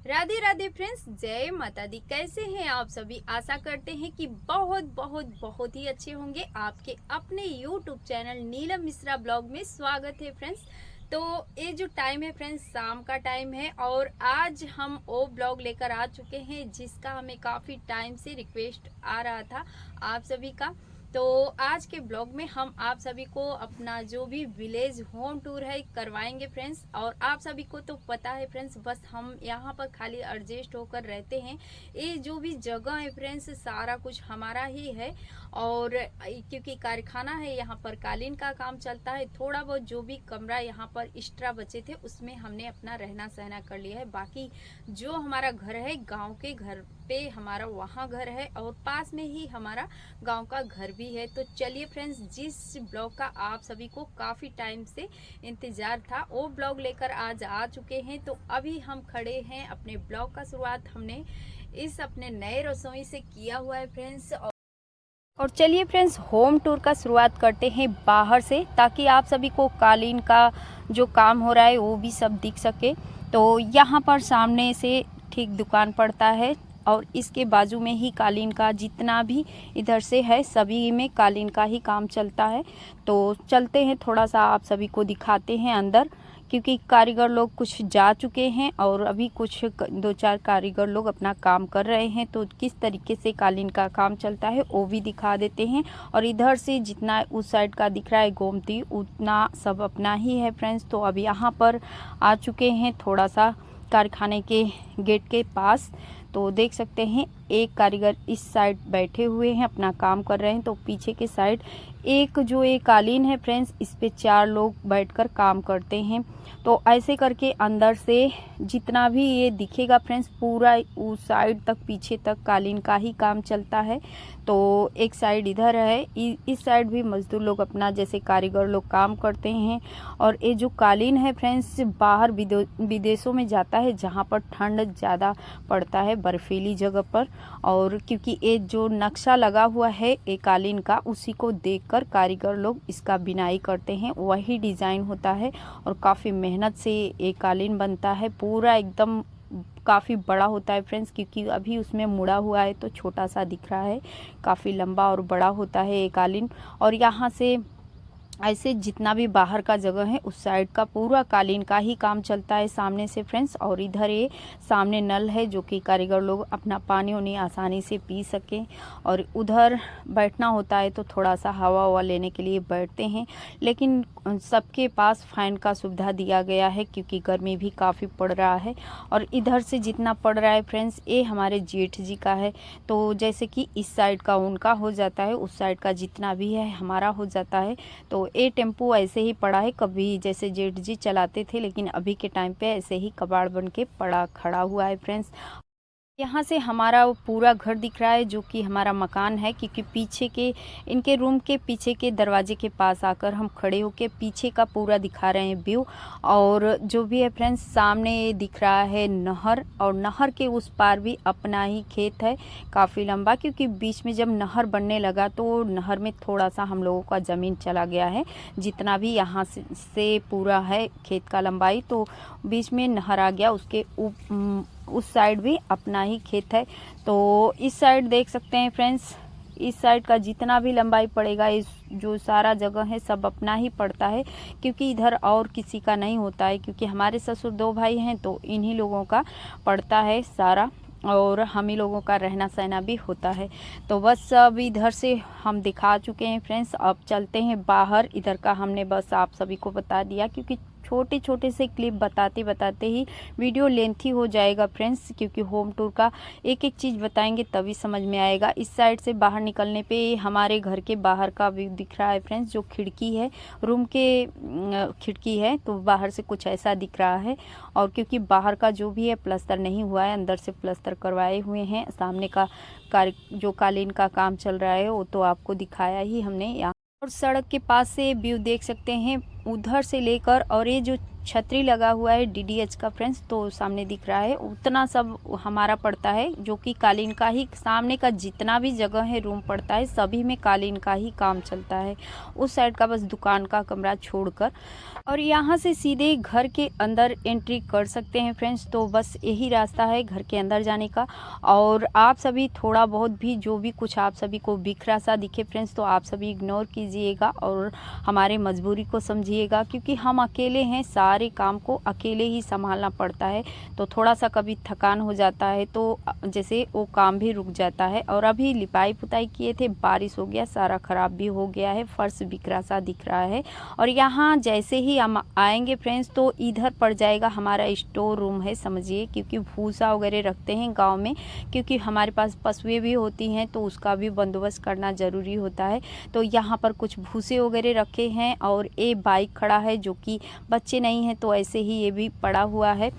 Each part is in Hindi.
राधे राधे फ्रेंड्स, जय माता दी। कैसे हैं आप सभी? आशा करते हैं कि बहुत बहुत बहुत ही अच्छे होंगे। आपके अपने YouTube channel Neelam Mishra blog में स्वागत है फ्रेंड्स। तो ये जो टाइम है फ्रेंड्स, शाम का टाइम है और आज हम वो ब्लॉग लेकर आ चुके हैं जिसका हमें काफ़ी टाइम से रिक्वेस्ट आ रहा था आप सभी का। तो आज के ब्लॉग में हम आप सभी को अपना जो भी विलेज होम टूर है करवाएंगे फ्रेंड्स। और आप सभी को तो पता है फ्रेंड्स, बस हम यहाँ पर खाली एडजस्ट होकर रहते हैं। ये जो भी जगह है फ्रेंड्स, सारा कुछ हमारा ही है। और क्योंकि कारखाना है, यहाँ पर कालीन का काम चलता है। थोड़ा बहुत जो भी कमरा यहाँ पर एक्स्ट्रा बचे थे उसमें हमने अपना रहना सहना कर लिया है। बाकी जो हमारा घर है, गाँव के घर पे हमारा वहाँ घर है और पास में ही हमारा गांव का घर भी है। तो चलिए फ्रेंड्स, जिस ब्लॉग का आप सभी को काफ़ी टाइम से इंतज़ार था वो ब्लॉग लेकर आज आ चुके हैं। तो अभी हम खड़े हैं, अपने ब्लॉग का शुरुआत हमने इस अपने नए रसोई से किया हुआ है फ्रेंड्स। और चलिए फ्रेंड्स, होम टूर का शुरुआत करते हैं बाहर से, ताकि आप सभी को कालीन का जो काम हो रहा है वो भी सब दिख सके। तो यहाँ पर सामने से ठीक दुकान पड़ता है और इसके बाजू में ही कालीन का जितना भी इधर से है सभी में कालीन का ही काम चलता है। तो चलते हैं, थोड़ा सा आप सभी को दिखाते हैं अंदर, क्योंकि कारीगर लोग कुछ जा चुके हैं और अभी कुछ दो चार कारीगर लोग अपना काम कर रहे हैं। तो किस तरीके से कालीन का काम चलता है वो भी दिखा देते हैं। और इधर से जितना उस साइड का दिख रहा है गोमती, उतना सब अपना ही है फ्रेंड्स। तो अब यहाँ पर आ चुके हैं थोड़ा सा कारखाने के गेट के पास। तो देख सकते हैं एक कारीगर इस साइड बैठे हुए हैं, अपना काम कर रहे हैं। तो पीछे के साइड एक जो ये कालीन है फ्रेंड्स, इस पे 4 लोग बैठकर काम करते हैं। तो ऐसे करके अंदर से जितना भी ये दिखेगा फ्रेंड्स, पूरा उस साइड तक पीछे तक कालीन का ही काम चलता है। तो एक साइड इधर है, इस साइड भी मजदूर लोग अपना जैसे कारीगर लोग काम करते हैं। और ये जो कालीन है फ्रेंड्स, बाहर विदेशों में जाता है जहाँ पर ठंड ज़्यादा पड़ता है, बर्फीली जगह पर। और क्योंकि ये जो नक्शा लगा हुआ है ये कालीन का, उसी को देखकर कारीगर लोग इसका बिनाई करते हैं, वही डिज़ाइन होता है। और काफ़ी मेहनत से ये कालीन बनता है, पूरा एकदम काफ़ी बड़ा होता है फ्रेंड्स। क्योंकि अभी उसमें मुड़ा हुआ है तो छोटा सा दिख रहा है, काफ़ी लंबा और बड़ा होता है ये कालीन। और यहाँ से ऐसे जितना भी बाहर का जगह है उस साइड का पूरा कालीन का ही काम चलता है सामने से फ्रेंड्स। और इधर ये सामने नल है जो कि कारीगर लोग अपना पानी उन्हें आसानी से पी सकें। और उधर बैठना होता है तो थोड़ा सा हवा ववा लेने के लिए बैठते हैं। लेकिन सबके पास फैन का सुविधा दिया गया है क्योंकि गर्मी भी काफ़ी पड़ रहा है। और इधर से जितना पड़ रहा है फ्रेंड्स, ये हमारे जेठ जी का है। तो जैसे कि इस साइड का उनका हो जाता है, उस साइड का जितना भी है हमारा हो जाता है। तो ये टेम्पो ऐसे ही पड़ा है, कभी जैसे जेठ जी चलाते थे, लेकिन अभी के टाइम पे ऐसे ही कबाड़ बन के पड़ा खड़ा हुआ है फ्रेंड्स। यहाँ से हमारा वो पूरा घर दिख रहा है जो कि हमारा मकान है। क्योंकि पीछे के इनके रूम के पीछे के दरवाजे के पास आकर हम खड़े होके पीछे का पूरा दिखा रहे हैं व्यू। और जो भी है फ्रेंड्स, सामने ये दिख रहा है नहर, और नहर के उस पार भी अपना ही खेत है, काफ़ी लंबा। क्योंकि बीच में जब नहर बनने लगा तो नहर में थोड़ा सा हम लोगों का ज़मीन चला गया है, जितना भी यहाँ से पूरा है खेत का लंबाई, तो बीच में नहर आ गया। उसके उस साइड भी अपना ही खेत है। तो इस साइड देख सकते हैं फ्रेंड्स, इस साइड का जितना भी लंबाई पड़ेगा, इस जो सारा जगह है सब अपना ही पड़ता है। क्योंकि इधर और किसी का नहीं होता है, क्योंकि हमारे ससुर 2 भाई हैं तो इन्हीं लोगों का पड़ता है सारा, और हम ही लोगों का रहना सहना भी होता है। तो बस अब इधर से हम दिखा चुके हैं फ्रेंड्स, अब चलते हैं बाहर। इधर का हमने बस आप सभी को बता दिया, क्योंकि छोटे छोटे से क्लिप बताते बताते ही वीडियो लेंथी हो जाएगा फ्रेंड्स। क्योंकि होम टूर का एक एक चीज़ बताएंगे तभी समझ में आएगा। इस साइड से बाहर निकलने पे हमारे घर के बाहर का व्यू दिख रहा है फ्रेंड्स, जो खिड़की है, रूम के खिड़की है, तो बाहर से कुछ ऐसा दिख रहा है। और क्योंकि बाहर का जो भी है प्लस्तर नहीं हुआ है, अंदर से प्लस्तर करवाए हुए हैं। सामने का जो कालीन का काम चल रहा है वो तो आपको दिखाया ही हमने यहाँ। और सड़क के पास से व्यू देख सकते हैं, उधर से लेकर और ये जो छतरी लगा हुआ है डीडीएच का फ्रेंड्स, तो सामने दिख रहा है उतना सब हमारा पड़ता है, जो कि कालीन का ही सामने का जितना भी जगह है रूम पड़ता है सभी में कालीन का ही काम चलता है, उस साइड का बस दुकान का कमरा छोड़कर। और यहाँ से सीधे घर के अंदर एंट्री कर सकते हैं फ्रेंड्स, तो बस यही रास्ता है घर के अंदर जाने का। और आप सभी थोड़ा बहुत भी जो भी कुछ आप सभी को बिखरा सा दिखे फ्रेंड्स, तो आप सभी इग्नोर कीजिएगा और हमारे मजबूरी को समझिएगा, क्योंकि हम अकेले हैं, सारे काम को अकेले ही संभालना पड़ता है। तो थोड़ा सा कभी थकान हो जाता है तो जैसे वो काम भी रुक जाता है। और अभी लिपाई पुताई किए थे, बारिश हो गया, सारा ख़राब भी हो गया है, फर्श बिखरा सा दिख रहा है। और यहाँ जैसे ही हम आएंगे फ्रेंड्स तो इधर पड़ जाएगा हमारा स्टोर रूम है समझिए, क्योंकि भूसा वगैरह रखते हैं गांव में, क्योंकि हमारे पास पशुएं भी होती हैं तो उसका भी बंदोबस्त करना ज़रूरी होता है। तो यहाँ पर कुछ भूसे वगैरह रखे हैं और ये बाइक खड़ा है, जो कि बच्चे नहीं हैं तो ऐसे ही ये भी पड़ा हुआ है।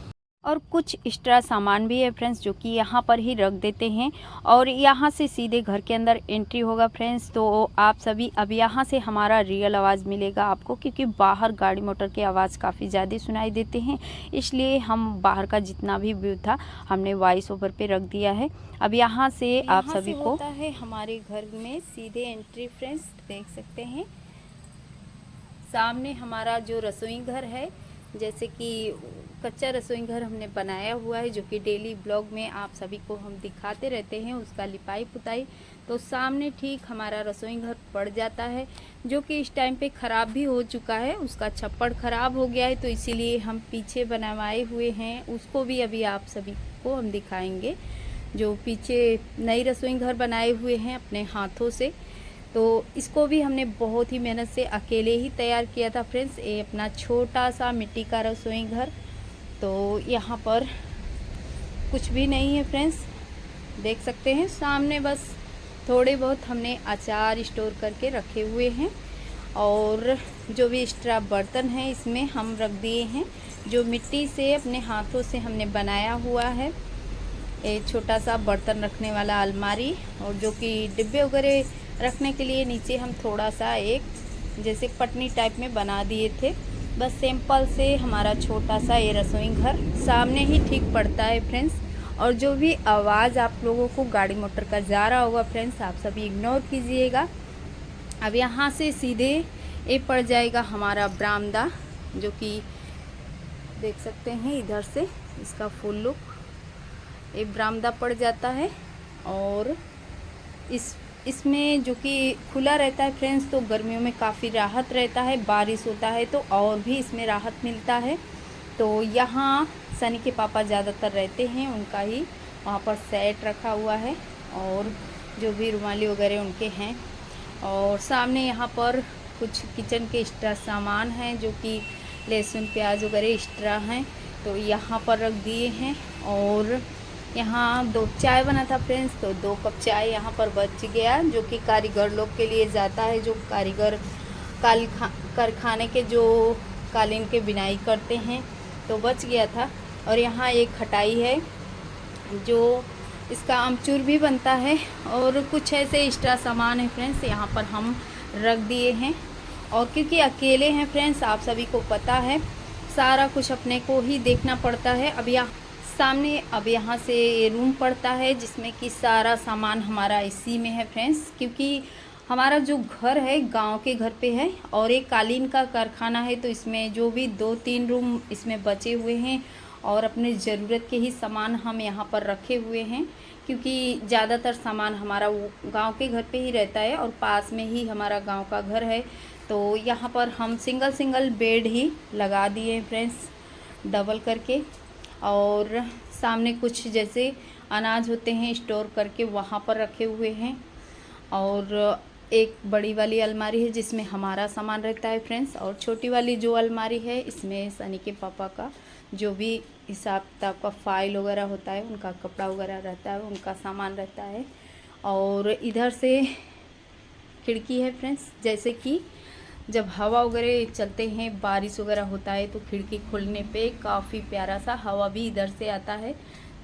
और कुछ एक्स्ट्रा सामान भी है फ्रेंड्स, जो कि यहाँ पर ही रख देते हैं। और यहाँ से सीधे घर के अंदर एंट्री होगा फ्रेंड्स, तो आप सभी अब यहाँ से हमारा रियल आवाज़ मिलेगा आपको, क्योंकि बाहर गाड़ी मोटर के आवाज़ काफ़ी ज़्यादा सुनाई देते हैं, इसलिए हम बाहर का जितना भी व्यू था हमने वॉइस ओवर पे रख दिया है। अब यहाँ से आप सभी को होता है हमारे घर में सीधे एंट्री फ्रेंड्स, देख सकते हैं सामने हमारा जो रसोई घर है, जैसे कि कच्चा रसोई घर हमने बनाया हुआ है, जो कि डेली ब्लॉग में आप सभी को हम दिखाते रहते हैं उसका लिपाई पुताई। तो सामने ठीक हमारा रसोई घर पड़ जाता है, जो कि इस टाइम पे ख़राब भी हो चुका है, उसका छप्पड़ ख़राब हो गया है, तो इसीलिए हम पीछे बनवाए हुए हैं, उसको भी अभी आप सभी को हम दिखाएंगे। जो पीछे नई रसोई घर बनाए हुए हैं अपने हाथों से, तो इसको भी हमने बहुत ही मेहनत से अकेले ही तैयार किया था फ्रेंड्स। ये अपना छोटा सा मिट्टी का रसोई घर, तो यहाँ पर कुछ भी नहीं है फ्रेंड्स, देख सकते हैं सामने बस थोड़े बहुत हमने अचार स्टोर करके रखे हुए हैं। और जो भी एक्स्ट्रा बर्तन हैं इसमें हम रख दिए हैं, जो मिट्टी से अपने हाथों से हमने बनाया हुआ है। एक छोटा सा बर्तन रखने वाला अलमारी, और जो कि डिब्बे वगैरह रखने के लिए नीचे हम थोड़ा सा एक जैसे पटनी टाइप में बना दिए थे। बस सिंपल से हमारा छोटा सा ये रसोई घर सामने ही ठीक पड़ता है फ्रेंड्स। और जो भी आवाज़ आप लोगों को गाड़ी मोटर का जा रहा होगा फ्रेंड्स, आप सभी इग्नोर कीजिएगा। अब यहाँ से सीधे ये पड़ जाएगा हमारा बरामदा, जो कि देख सकते हैं इधर से इसका फुल लुक, ये बरामदा पड़ जाता है। और इसमें जो कि खुला रहता है फ्रेंड्स, तो गर्मियों में काफ़ी राहत रहता है, बारिश होता है तो और भी इसमें राहत मिलता है। तो यहाँ सनी के पापा ज़्यादातर रहते हैं, उनका ही वहाँ पर सेट रखा हुआ है, और जो भी रुमाली वगैरह उनके हैं। और सामने यहाँ पर कुछ किचन के एक्स्ट्रा सामान हैं, जो कि लहसुन प्याज वगैरह एक्स्ट्रा हैं, तो यहाँ पर रख दिए हैं। और यहाँ 2 चाय बना था फ्रेंड्स, तो 2 कप चाय यहाँ पर बच गया, जो कि कारीगर लोग के लिए जाता है, जो कारीगर कारखाने के जो कालीन के बिनाई करते हैं, तो बच गया था। और यहाँ एक खटाई है, जो इसका आमचूर भी बनता है, और कुछ ऐसे एक्स्ट्रा सामान है फ्रेंड्स यहाँ पर हम रख दिए हैं। और क्योंकि अकेले हैं फ्रेंड्स, आप सभी को पता है सारा कुछ अपने को ही देखना पड़ता है। अब यहाँ से रूम पड़ता है, जिसमें कि सारा सामान हमारा इसी में है फ्रेंड्स, क्योंकि हमारा जो घर है गांव के घर पे है, और एक कालीन का कारखाना है, तो इसमें जो भी 2-3 रूम इसमें बचे हुए हैं, और अपने ज़रूरत के ही सामान हम यहाँ पर रखे हुए हैं, क्योंकि ज़्यादातर सामान हमारा वो गाँव के घर पे ही रहता है, और पास में ही हमारा गाँव का घर है। तो यहाँ पर हम सिंगल बेड ही लगा दिए हैं फ्रेंड्स, डबल करके। और सामने कुछ जैसे अनाज होते हैं स्टोर करके वहाँ पर रखे हुए हैं। और एक बड़ी वाली अलमारी है जिसमें हमारा सामान रहता है फ्रेंड्स, और छोटी वाली जो अलमारी है इसमें सनी के पापा का जो भी हिसाब किताब का फाइल वगैरह होता है, उनका कपड़ा वगैरह रहता है, उनका सामान रहता है। और इधर से खिड़की है फ्रेंड्स, जैसे कि जब हवा वगैरह चलते हैं, बारिश वगैरह होता है, तो खिड़की खोलने पे काफ़ी प्यारा सा हवा भी इधर से आता है।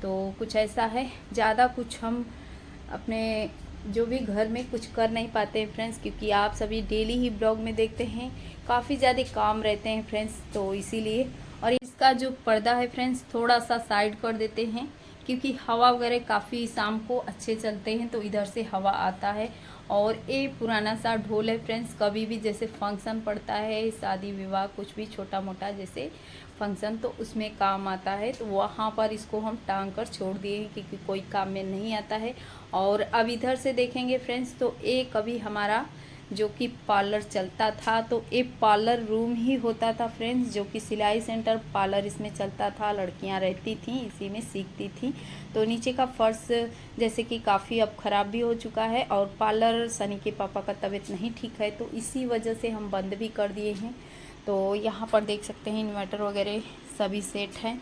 तो कुछ ऐसा है, ज़्यादा कुछ हम अपने जो भी घर में कुछ कर नहीं पाते हैं फ्रेंड्स, क्योंकि आप सभी डेली ही ब्लॉग में देखते हैं काफ़ी ज़्यादा काम रहते हैं फ्रेंड्स, तो इसीलिए। इसका जो पर्दा है फ्रेंड्स थोड़ा सा साइड कर देते हैं, क्योंकि हवा वगैरह काफ़ी शाम को अच्छे चलते हैं तो इधर से हवा आता है। और ये पुराना सा ढोल है फ्रेंड्स, कभी भी जैसे फंक्शन पड़ता है, शादी विवाह कुछ भी छोटा मोटा जैसे फंक्शन, तो उसमें काम आता है। तो वहाँ पर इसको हम टांग कर छोड़ दिए हैं क्योंकि कोई काम में नहीं आता है। और अब इधर से देखेंगे फ्रेंड्स तो ये कभी हमारा जो कि पार्लर चलता था, तो एक पार्लर रूम ही होता था फ्रेंड्स, जो कि सिलाई सेंटर पार्लर इसमें चलता था। लड़कियां रहती थी, इसी में सीखती थी। तो नीचे का फर्श जैसे कि काफ़ी अब ख़राब भी हो चुका है, और पार्लर सनी के पापा का तबीयत नहीं ठीक है, तो इसी वजह से हम बंद भी कर दिए हैं। तो यहाँ पर देख सकते हैं इन्वर्टर वगैरह सभी सेट हैं।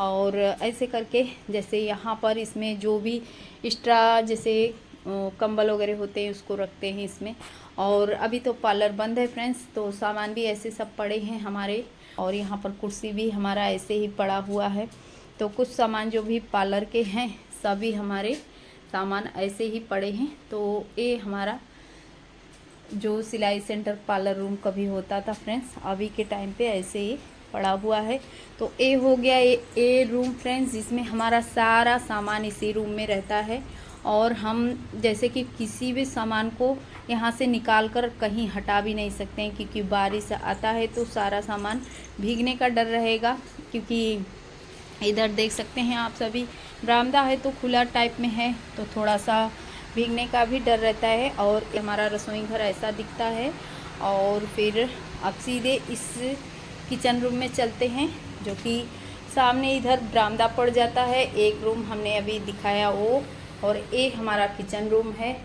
और ऐसे करके जैसे यहाँ पर इसमें जो भी एक्स्ट्रा जैसे कंबल वगैरह होते हैं उसको रखते हैं इसमें। और अभी तो पार्लर बंद है फ्रेंड्स, तो सामान भी ऐसे सब पड़े हैं हमारे। और यहाँ पर कुर्सी भी हमारा ऐसे ही पड़ा हुआ है। तो कुछ सामान जो भी पार्लर के हैं सभी हमारे सामान ऐसे ही पड़े हैं। तो ये हमारा जो सिलाई सेंटर पार्लर रूम कभी होता था फ्रेंड्स, अभी के टाइम पे ऐसे ही पड़ा हुआ है। तो ये हो गया ये रूम फ्रेंड्स, जिसमें हमारा सारा सामान इसी रूम में रहता है। और हम जैसे कि किसी भी सामान को यहाँ से निकाल कर कहीं हटा भी नहीं सकते हैं, क्योंकि बारिश आता है तो सारा सामान भीगने का डर रहेगा। क्योंकि इधर देख सकते हैं आप सभी, बरामदा है तो खुला टाइप में है, तो थोड़ा सा भीगने का भी डर रहता है। और हमारा रसोई घर ऐसा दिखता है। और फिर अब सीधे इस किचन रूम में चलते हैं, जो कि सामने इधर बरामदा पड़ जाता है। एक रूम हमने अभी दिखाया वो, और ये हमारा किचन रूम है।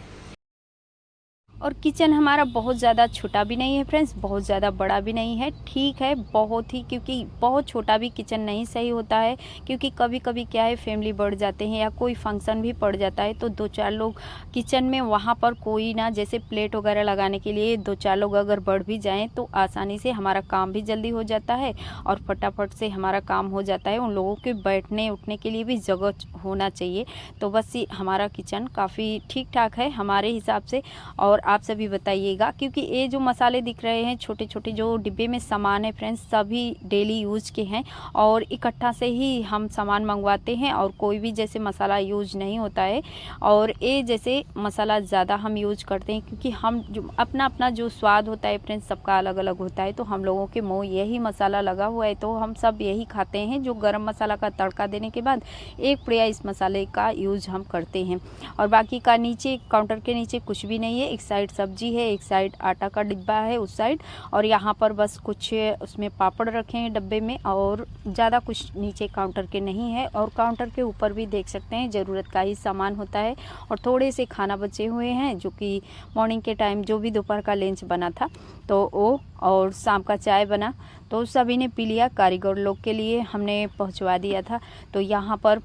और किचन हमारा बहुत ज़्यादा छोटा भी नहीं है फ्रेंड्स, बहुत ज़्यादा बड़ा भी नहीं है, ठीक है बहुत ही, क्योंकि बहुत छोटा भी किचन नहीं सही होता है। क्योंकि कभी कभी क्या है, फैमिली बढ़ जाते हैं या कोई फंक्शन भी पड़ जाता है, तो 2-4 लोग किचन में, वहाँ पर कोई ना जैसे प्लेट वगैरह लगाने के लिए 2-4 लोग अगर बढ़ भी जाएँ तो आसानी से हमारा काम भी जल्दी हो जाता है और फटाफट से हमारा काम हो जाता है। उन लोगों के बैठने उठने के लिए भी जगह होना चाहिए। तो बस ये हमारा किचन काफ़ी ठीक ठाक है हमारे हिसाब से। और आप सभी बताइएगा, क्योंकि ये जो मसाले दिख रहे हैं छोटे छोटे जो डिब्बे में सामान है फ्रेंड्स, सभी डेली यूज के हैं और इकट्ठा से ही हम सामान मंगवाते हैं। और कोई भी जैसे मसाला यूज नहीं होता है, और ये जैसे मसाला ज़्यादा हम यूज करते हैं, क्योंकि हम जो अपना अपना जो स्वाद होता है फ्रेंड्स, सबका अलग अलग होता है। तो हम लोगों के मुँह यही मसाला लगा हुआ है, तो हम सब यही खाते हैं। जो गरम मसाला का तड़का देने के बाद एक पुड़िया इस मसाले का यूज हम करते हैं। और बाकी का नीचे काउंटर के नीचे कुछ भी नहीं है, एक साइड सब्जी है, एक साइड आटा का डिब्बा है उस साइड, और यहाँ पर बस कुछ उसमें पापड़ रखे हैं डब्बे में, और ज़्यादा कुछ नीचे काउंटर के नहीं है। और काउंटर के ऊपर भी देख सकते हैं ज़रूरत का ही सामान होता है। और थोड़े से खाना बचे हुए हैं, जो कि मॉर्निंग के टाइम जो भी दोपहर का लंच बना था तो वो, और शाम का चाय बना तो सभी ने पी लिया। कारीगर लोग के लिए हमने पहुँचवा दिया था। तो यहाँ पर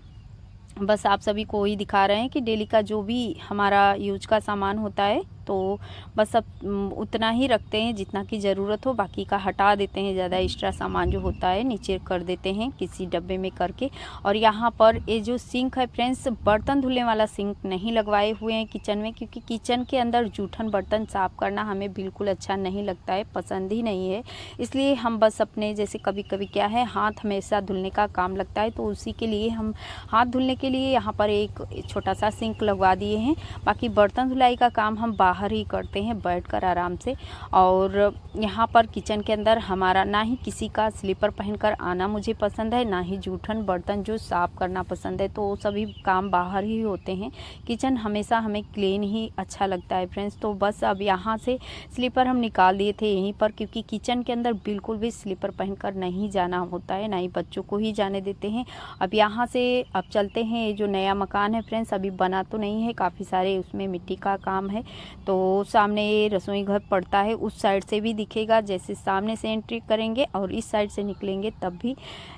बस आप सभी को ही दिखा रहे हैं कि डेली का जो भी हमारा यूज का सामान होता है, तो बस अब उतना ही रखते हैं जितना की ज़रूरत हो, बाकी का हटा देते हैं। ज़्यादा एक्स्ट्रा सामान जो होता है नीचे कर देते हैं किसी डब्बे में करके। और यहाँ पर ये जो सिंक है फ्रेंड्स, बर्तन धुलने वाला सिंक नहीं लगवाए हुए हैं किचन में, क्योंकि किचन के अंदर जूठन बर्तन साफ़ करना हमें बिल्कुल अच्छा नहीं लगता है, पसंद ही नहीं है। इसलिए हम बस अपने जैसे कभी कभी क्या है, हाथ हमेशा धुलने का काम लगता है, तो उसी के लिए हम हाथ धुलने के लिए यहाँ पर एक छोटा सा सिंक लगवा दिए हैं। बाकी बर्तन धुलाई का काम हम बाहर ही करते हैं बैठकर आराम से। और यहाँ पर किचन के अंदर हमारा ना ही किसी का स्लीपर पहनकर आना मुझे पसंद है, ना ही जूठन बर्तन जो साफ़ करना पसंद है, तो सभी काम बाहर ही होते हैं। किचन हमेशा हमें क्लीन ही अच्छा लगता है फ्रेंड्स। तो बस अब यहाँ से स्लीपर हम निकाल दिए थे यहीं पर, क्योंकि किचन के अंदर बिल्कुल भी स्लीपर पहनकर नहीं जाना होता है, ना ही बच्चों को ही जाने देते हैं। अब यहाँ से अब चलते हैं, ये जो नया मकान है फ्रेंड्स अभी बना तो नहीं है, काफ़ी सारे उसमें मिट्टी का काम है। तो सामने ये रसोई घर पड़ता है, उस साइड से भी दिखेगा, जैसे सामने से एंट्री करेंगे और इस साइड से निकलेंगे तब भी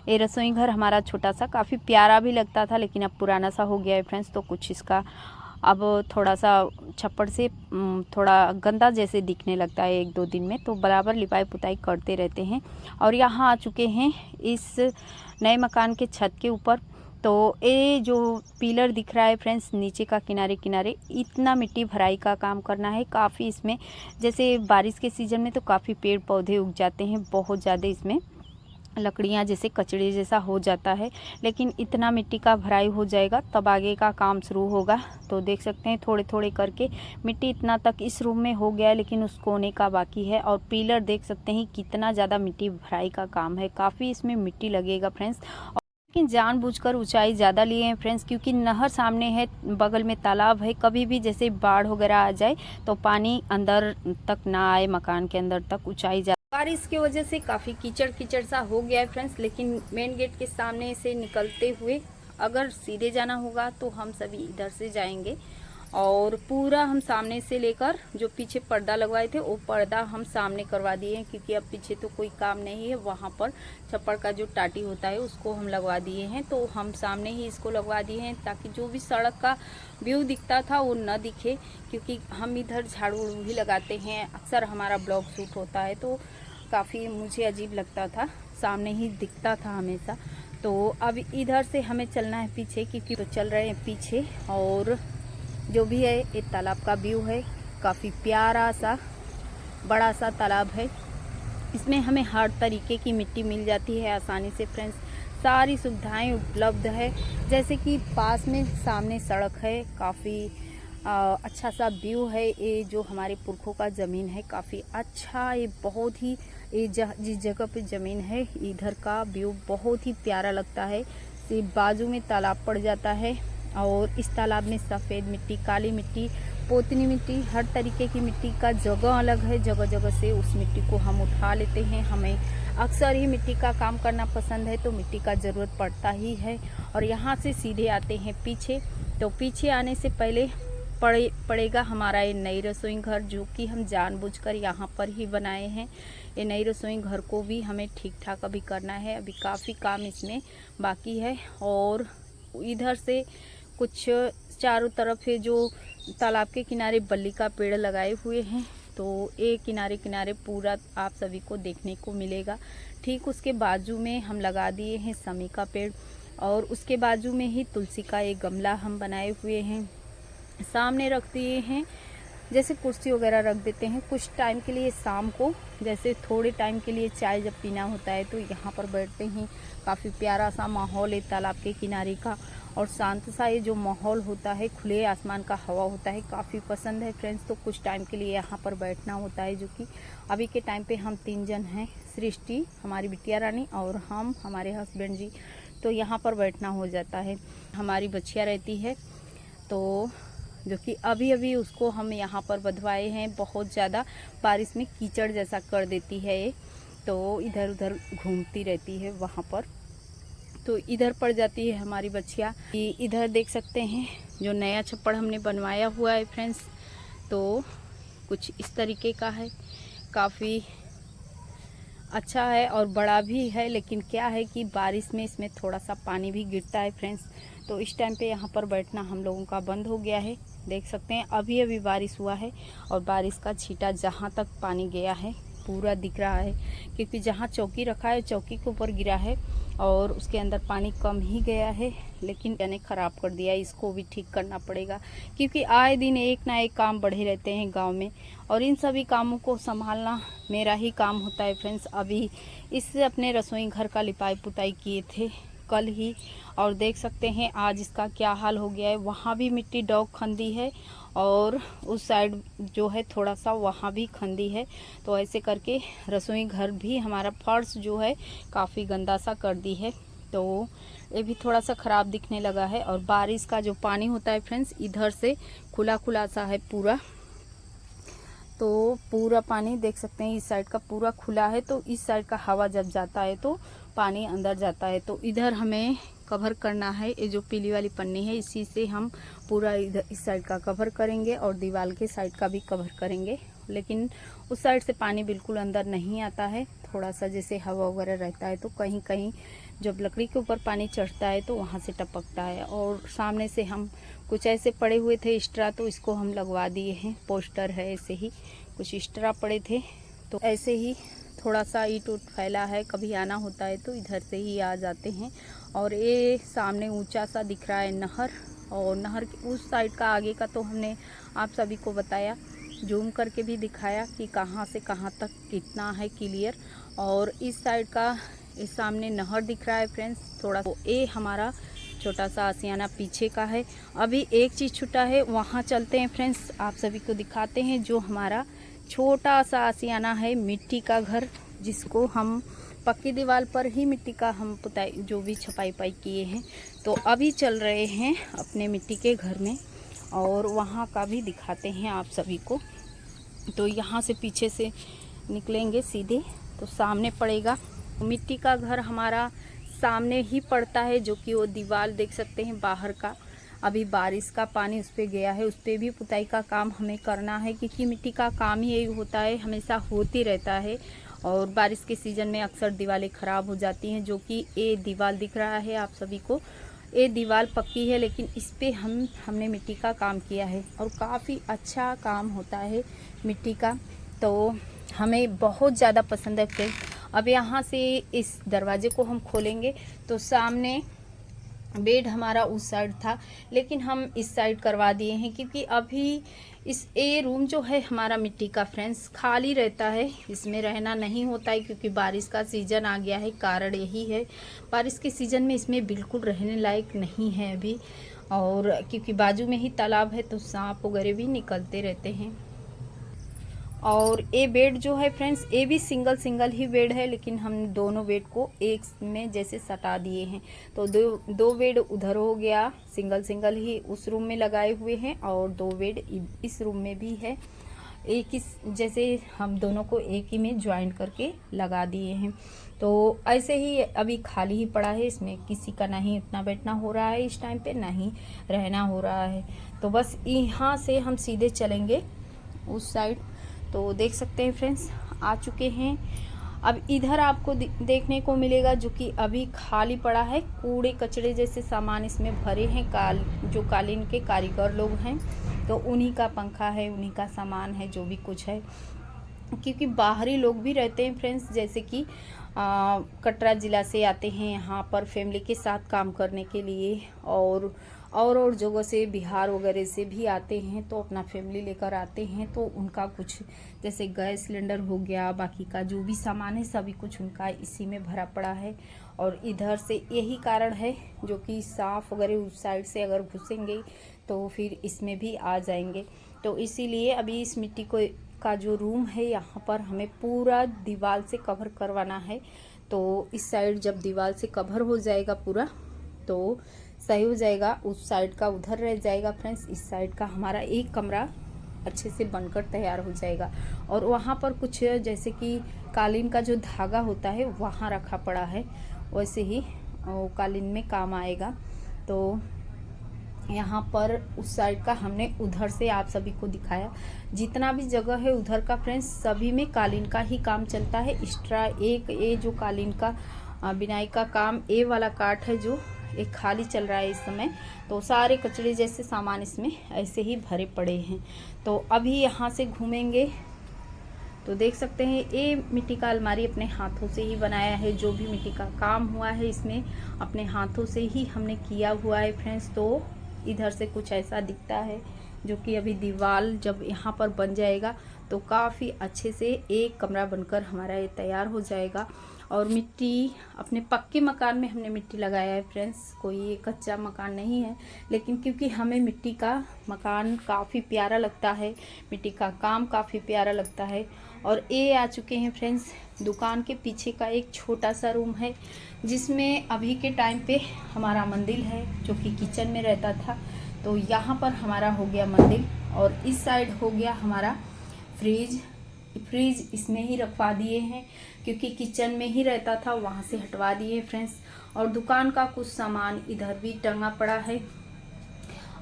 ये रसोई घर हमारा छोटा सा काफ़ी प्यारा भी लगता था, लेकिन अब पुराना सा हो गया है फ्रेंड्स। तो कुछ इसका अब थोड़ा सा छप्पड़ से थोड़ा गंदा जैसे दिखने लगता है 1-2 दिन में, तो बराबर लिपाई पुताई करते रहते हैं। और यहाँ आ चुके हैं इस नए मकान के छत के ऊपर। तो ये जो पिलर दिख रहा है फ्रेंड्स नीचे का किनारे किनारे, इतना मिट्टी भराई का काम करना है काफ़ी इसमें। जैसे बारिश के सीज़न में तो काफ़ी पेड़ पौधे उग जाते हैं बहुत ज़्यादा इसमें, लकड़ियाँ जैसे कचड़े जैसा हो जाता है, लेकिन इतना मिट्टी का भराई हो जाएगा तब आगे का काम शुरू होगा। तो देख सकते हैं थोड़े थोड़े करके मिट्टी इतना तक इस रूम में हो गया है, लेकिन उस कोने का बाकी है। और पिलर देख सकते हैं कितना ज़्यादा मिट्टी भराई का काम है, काफ़ी इसमें मिट्टी लगेगा फ्रेंड्स। लेकिन जानबूझकर ऊंचाई ज़्यादा लिए हैं फ्रेंड्स, क्योंकि नहर सामने है, बगल में तालाब है, कभी भी जैसे बाढ़ वगैरह आ जाए तो पानी अंदर तक ना आए, मकान के अंदर तक ऊंचाई बारिश की वजह से काफ़ी कीचड़ कीचड़ सा हो गया है फ्रेंड्स। लेकिन मेन गेट के सामने से निकलते हुए अगर सीधे जाना होगा तो हम सभी इधर से जाएंगे, और पूरा हम सामने से लेकर जो पीछे पर्दा लगवाए थे वो पर्दा हम सामने करवा दिए हैं, क्योंकि अब पीछे तो कोई काम नहीं है। वहाँ पर छप्पड़ का जो टाटी होता है उसको हम लगवा दिए हैं, तो हम सामने ही इसको लगवा दिए हैं ताकि जो भी सड़क का व्यू दिखता था वो न दिखे, क्योंकि हम इधर झाड़ू उड़ू भी लगाते हैं, अक्सर हमारा ब्लॉग शूट होता है तो काफ़ी मुझे अजीब लगता था, सामने ही दिखता था हमेशा। तो अब इधर से हमें चलना है पीछे, क्योंकि तो चल रहे हैं पीछे। और जो भी है ये तालाब का व्यू है, काफ़ी प्यारा सा बड़ा सा तालाब है। इसमें हमें हर तरीके की मिट्टी मिल जाती है आसानी से फ्रेंड्स, सारी सुविधाएं उपलब्ध है। जैसे कि पास में सामने सड़क है, काफ़ी अच्छा सा व्यू है। ये जो हमारे पुरखों का ज़मीन है काफ़ी अच्छा, ये बहुत ही ये जिस जगह पे ज़मीन है इधर का व्यू बहुत ही प्यारा लगता है। सिर्फ बाजू में तालाब पड़ जाता है, और इस तालाब में सफ़ेद मिट्टी, काली मिट्टी, पोतनी मिट्टी, हर तरीके की मिट्टी का जगह अलग है। जगह जगह से उस मिट्टी को हम उठा लेते हैं। हमें अक्सर ही मिट्टी का काम करना पसंद है, तो मिट्टी का ज़रूरत पड़ता ही है। और यहाँ से सीधे आते हैं पीछे, तो पीछे आने से पहले पड़ेगा हमारा ये नई रसोई घर, जो कि हम जानबूझकर यहाँ पर ही बनाए हैं। ये नई रसोई घर को भी हमें ठीक ठाक अभी करना है, अभी काफ़ी काम इसमें बाकी है। और इधर से कुछ चारों तरफ है जो तालाब के किनारे बल्ली का पेड़ लगाए हुए हैं, तो एक किनारे किनारे पूरा आप सभी को देखने को मिलेगा। ठीक उसके बाजू में हम लगा दिए हैं समी का पेड़, और उसके बाजू में ही तुलसी का एक गमला हम बनाए हुए हैं। सामने रख दिए हैं, जैसे कुर्सी वगैरह रख देते हैं कुछ टाइम के लिए शाम को, जैसे थोड़े टाइम के लिए चाय जब पीना होता है तो यहाँ पर बैठते हैं। काफ़ी प्यारा सा माहौल है तालाब के किनारे का, और शांत सा ये जो माहौल होता है, खुले आसमान का हवा होता है, काफ़ी पसंद है फ्रेंड्स। तो कुछ टाइम के लिए यहाँ पर बैठना होता है, जो कि अभी के टाइम पे हम 3 जन हैं, सृष्टि, हमारी बिटिया रानी और हम, हमारे हस्बैंड जी। तो यहाँ पर बैठना हो जाता है। हमारी बच्चियाँ रहती है, तो जो कि अभी अभी उसको हम यहाँ पर बंधवाए हैं। बहुत ज़्यादा बारिश में कीचड़ जैसा कर देती है ये, तो इधर उधर घूमती रहती है वहाँ पर, तो इधर पड़ जाती है हमारी बच्चियाँ। इधर देख सकते हैं जो नया छप्पड़ हमने बनवाया हुआ है फ्रेंड्स, तो कुछ इस तरीके का है, काफ़ी अच्छा है और बड़ा भी है। लेकिन क्या है कि बारिश में इसमें थोड़ा सा पानी भी गिरता है फ्रेंड्स, तो इस टाइम पे यहाँ पर बैठना हम लोगों का बंद हो गया है। देख सकते हैं अभी अभी बारिश हुआ है, और बारिश का छींटा जहाँ तक पानी गया है पूरा दिख रहा है, क्योंकि जहाँ चौकी रखा है चौकी के ऊपर गिरा है, और उसके अंदर पानी कम ही गया है। लेकिन यानी ख़राब कर दिया, इसको भी ठीक करना पड़ेगा, क्योंकि आए दिन एक ना एक काम बढ़े रहते हैं गांव में, और इन सभी कामों को संभालना मेरा ही काम होता है फ्रेंड्स। अभी इससे अपने रसोई घर का लिपाई पुताई किए थे कल ही, और देख सकते हैं आज इसका क्या हाल हो गया है। वहाँ भी मिट्टी डॉग खंदी है, और उस साइड जो है थोड़ा सा वहाँ भी खंदी है। तो ऐसे करके रसोई घर भी हमारा फर्श जो है काफ़ी गंदा सा कर दी है, तो ये भी थोड़ा सा ख़राब दिखने लगा है। और बारिश का जो पानी होता है फ्रेंड्स, इधर से खुला खुला सा है पूरा, तो पूरा पानी देख सकते हैं इस साइड का पूरा खुला है, तो इस साइड का हवा जब जाता है तो पानी अंदर जाता है। तो इधर हमें कवर करना है, ये जो पीली वाली पन्नी है इसी से हम पूरा इधर इस साइड का कवर करेंगे, और दीवार के साइड का भी कवर करेंगे। लेकिन उस साइड से पानी बिल्कुल अंदर नहीं आता है, थोड़ा सा जैसे हवा वगैरह रहता है तो कहीं कहीं जब लकड़ी के ऊपर पानी चढ़ता है तो वहाँ से टपकता है। और सामने से हम कुछ ऐसे पड़े हुए थे एक्स्ट्रा, तो इसको हम लगवा दिए हैं। पोस्टर है, ऐसे ही कुछ एक्स्ट्रा पड़े थे, तो ऐसे ही थोड़ा सा ईंट उट फैला है, कभी आना होता है तो इधर से ही आ जाते हैं। और ये सामने ऊंचा सा दिख रहा है नहर, और नहर के उस साइड का आगे का तो हमने आप सभी को बताया, जूम करके भी दिखाया कि कहाँ से कहाँ तक कितना है क्लियर। और इस साइड का इस सामने नहर दिख रहा है फ्रेंड्स थोड़ा। ये हमारा छोटा सा आशियाना पीछे का है। अभी एक चीज़ छूटा है, वहाँ चलते हैं फ्रेंड्स, आप सभी को दिखाते हैं। जो हमारा छोटा सा आशियाना है, मिट्टी का घर, जिसको हम पक्की दीवार पर ही मिट्टी का हम पुताई जो भी छपाई पाई किए हैं। तो अभी चल रहे हैं अपने मिट्टी के घर में, और वहाँ का भी दिखाते हैं आप सभी को। तो यहाँ से पीछे से निकलेंगे सीधे तो सामने पड़ेगा मिट्टी का घर। हमारा सामने ही पड़ता है, जो कि वो दीवार देख सकते हैं बाहर का। अभी बारिश का पानी उस पर गया है, उस पर भी पुताई का काम हमें करना है, क्योंकि मिट्टी का काम ही यही होता है, हमेशा होती रहता है। और बारिश के सीज़न में अक्सर दीवारें ख़राब हो जाती हैं। जो कि ये दीवार दिख रहा है आप सभी को, ये दीवार पक्की है, लेकिन इस पे हमने मिट्टी का काम किया है, और काफ़ी अच्छा काम होता है मिट्टी का। तो हमें बहुत ज़्यादा पसंद है फ्रेंड्स। अब यहाँ से इस दरवाजे को हम खोलेंगे तो सामने बेड हमारा उस साइड था, लेकिन हम इस साइड करवा दिए हैं, क्योंकि अभी ये रूम जो है हमारा मिट्टी का फ्रेंड्स खाली रहता है, इसमें रहना नहीं होता है, क्योंकि बारिश का सीज़न आ गया है। कारण यही है, बारिश के सीज़न में इसमें बिल्कुल रहने लायक नहीं है अभी। और क्योंकि बाजू में ही तालाब है, तो सांप वगैरह भी निकलते रहते हैं। और ये बेड जो है फ्रेंड्स, ये भी सिंगल ही बेड है, लेकिन हम दोनों बेड को एक में जैसे सटा दिए हैं। तो दो बेड उधर हो गया, सिंगल ही उस रूम में लगाए हुए हैं, और 2 बेड इस रूम में भी है। एक ही जैसे हम दोनों को एक ही में ज्वाइंट करके लगा दिए हैं। तो ऐसे ही अभी खाली ही पड़ा है, इसमें किसी का नहीं उतना बैठना हो रहा है इस टाइम पे, नहीं रहना हो रहा है। तो बस यहाँ से हम सीधे चलेंगे उस साइड। तो देख सकते हैं फ्रेंड्स, आ चुके हैं। अब इधर आपको देखने को मिलेगा, जो कि अभी खाली पड़ा है, कूड़े कचड़े जैसे सामान इसमें भरे हैं। जो कालीन के कारीगर लोग हैं, तो उन्हीं का पंखा है, उन्हीं का सामान है, जो भी कुछ है। क्योंकि बाहरी लोग भी रहते हैं फ्रेंड्स, जैसे कि कटरा ज़िला से आते हैं यहाँ पर फैमिली के साथ काम करने के लिए, और जगह से बिहार वगैरह से भी आते हैं, तो अपना फैमिली लेकर आते हैं। तो उनका कुछ जैसे गैस सिलेंडर हो गया, बाकी का जो भी सामान है सभी कुछ उनका इसी में भरा पड़ा है। और इधर से यही कारण है, जो कि सांप वगैरह उस साइड से अगर घुसेंगे तो फिर इसमें भी आ जाएंगे। तो इसीलिए अभी इस मिट्टी का जो रूम है, यहाँ पर हमें पूरा दीवार से कवर करवाना है। तो इस साइड जब दीवार से कवर हो जाएगा पूरा, तो सही हो जाएगा। उस साइड का उधर रह जाएगा फ्रेंड्स, इस साइड का हमारा एक कमरा अच्छे से बनकर तैयार हो जाएगा। और वहाँ पर कुछ जैसे कि कालीन का जो धागा होता है वहाँ रखा पड़ा है, वैसे ही कालीन में काम आएगा। तो यहाँ पर उस साइड का हमने उधर से आप सभी को दिखाया। जितना भी जगह है उधर का फ्रेंड्स, सभी में कालीन का ही काम चलता है। एक्स्ट्रा एक ये जो कालीन का बिनाई का काम, ये वाला काट है जो एक खाली चल रहा है इस समय। तो सारे कचड़े जैसे सामान इसमें ऐसे ही भरे पड़े हैं। तो अभी यहाँ से घूमेंगे तो देख सकते हैं, ये मिट्टी का अलमारी अपने हाथों से ही बनाया है। जो भी मिट्टी का काम हुआ है इसमें अपने हाथों से ही हमने किया हुआ है फ्रेंड्स। तो इधर से कुछ ऐसा दिखता है, जो कि अभी दीवार जब यहाँ पर बन जाएगा तो काफ़ी अच्छे से एक कमरा बनकर हमारा ये तैयार हो जाएगा। और मिट्टी अपने पक्के मकान में हमने मिट्टी लगाया है फ्रेंड्स, कोई ये कच्चा मकान नहीं है। लेकिन क्योंकि हमें मिट्टी का मकान काफ़ी प्यारा लगता है, मिट्टी का काम काफ़ी प्यारा लगता है। और ये आ चुके हैं फ्रेंड्स, दुकान के पीछे का एक छोटा सा रूम है, जिसमें अभी के टाइम पे हमारा मंदिर है, जो कि किचन में रहता था। तो यहाँ पर हमारा हो गया मंदिर, और इस साइड हो गया हमारा फ्रिज इसमें ही रखवा दिए हैं, क्योंकि किचन में ही रहता था, वहाँ से हटवा दिए फ्रेंड्स। और दुकान का कुछ सामान इधर भी टंगा पड़ा है,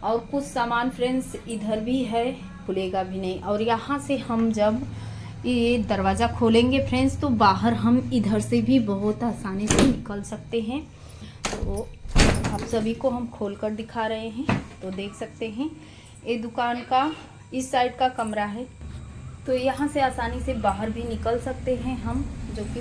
और कुछ सामान फ्रेंड्स इधर भी है, खुलेगा भी नहीं। और यहाँ से हम जब ये दरवाज़ा खोलेंगे फ्रेंड्स, तो बाहर हम इधर से भी बहुत आसानी से निकल सकते हैं। तो आप सभी को हम खोल कर दिखा रहे हैं। तो देख सकते हैं, ये दुकान का इस साइड का कमरा है, तो यहाँ से आसानी से बाहर भी निकल सकते हैं हम, जो कि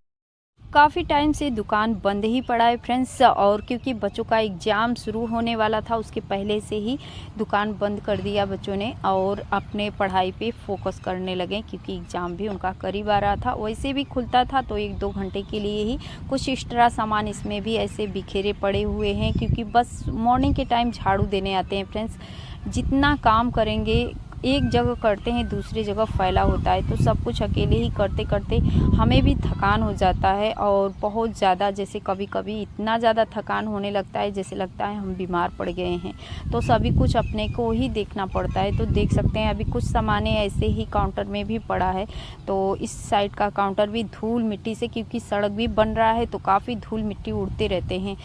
काफ़ी टाइम से दुकान बंद ही पड़ा है फ्रेंड्स, और क्योंकि बच्चों का एग्ज़ाम शुरू होने वाला था उसके पहले से ही दुकान बंद कर दिया बच्चों ने और अपने पढ़ाई पे फोकस करने लगे, क्योंकि एग्ज़ाम भी उनका करीब आ रहा था। वैसे भी खुलता था तो 1-2 घंटे के लिए ही। कुछ एक्स्ट्रा सामान इसमें भी ऐसे बिखेरे पड़े हुए हैं, क्योंकि बस मॉर्निंग के टाइम झाड़ू देने आते हैं फ्रेंड्स। जितना काम करेंगे एक जगह करते हैं दूसरी जगह फैला होता है, तो सब कुछ अकेले ही करते करते हमें भी थकान हो जाता है, और बहुत ज़्यादा जैसे कभी कभी इतना ज़्यादा थकान होने लगता है जैसे लगता है हम बीमार पड़ गए हैं। तो सभी कुछ अपने को ही देखना पड़ता है। तो देख सकते हैं अभी कुछ सामान ऐसे ही काउंटर में भी पड़ा है, तो इस साइड का काउंटर भी धूल मिट्टी से, क्योंकि सड़क भी बन रहा है तो काफ़ी धूल मिट्टी उड़ते रहते हैं।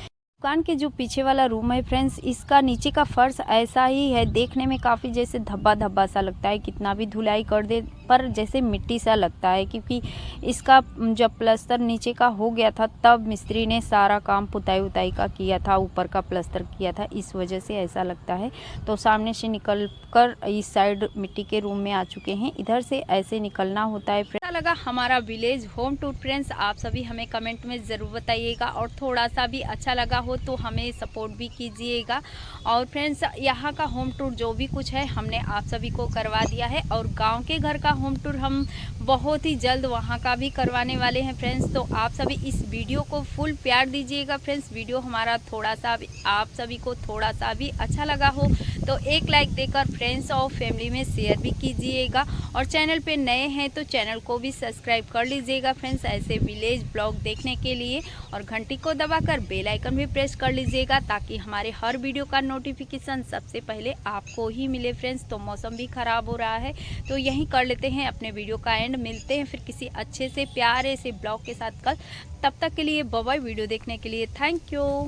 दुकान के जो पीछे वाला रूम है फ्रेंड्स, इसका नीचे का फर्श ऐसा ही है, देखने में काफ़ी जैसे धब्बा धब्बा सा लगता है, कितना भी धुलाई कर दे पर जैसे मिट्टी सा लगता है, क्योंकि इसका जब प्लास्टर नीचे का हो गया था तब मिस्त्री ने सारा काम पुताई उताई का किया था, ऊपर का प्लास्टर किया था, इस वजह से ऐसा लगता है। तो सामने से निकल कर इस साइड मिट्टी के रूम में आ चुके हैं, इधर से ऐसे निकलना होता है। अच्छा लगा हमारा विलेज होम टूर फ्रेंड्स, आप सभी हमें कमेंट में ज़रूर बताइएगा, और थोड़ा सा भी अच्छा लगा हो तो हमें सपोर्ट भी कीजिएगा। और फ्रेंड्स यहाँ का होम टूर जो भी कुछ है हमने आप सभी को करवा दिया है, और गांव के घर का होम टूर हम बहुत ही जल्द वहाँ का भी करवाने वाले हैं फ्रेंड्स। तो आप सभी इस वीडियो को फुल प्यार दीजिएगा फ्रेंड्स। वीडियो हमारा थोड़ा सा भी आप सभी को थोड़ा सा भी अच्छा लगा हो तो एक लाइक देकर फ्रेंड्स और फैमिली में शेयर भी कीजिएगा, और चैनल पे नए हैं तो चैनल को भी सब्सक्राइब कर लीजिएगा फ्रेंड्स, ऐसे विलेज ब्लॉग देखने के लिए। और घंटी को दबाकर बेल आइकन भी प्रेस कर लीजिएगा, ताकि हमारे हर वीडियो का नोटिफिकेशन सबसे पहले आपको ही मिले फ्रेंड्स। तो मौसम भी ख़राब हो रहा है तो यहीं कर लेते हैं अपने वीडियो का एंड। मिलते हैं फिर किसी अच्छे से प्यारे से ब्लॉग के साथ कल, तब तक के लिए बाय बाय। वीडियो देखने के लिए थैंक यू।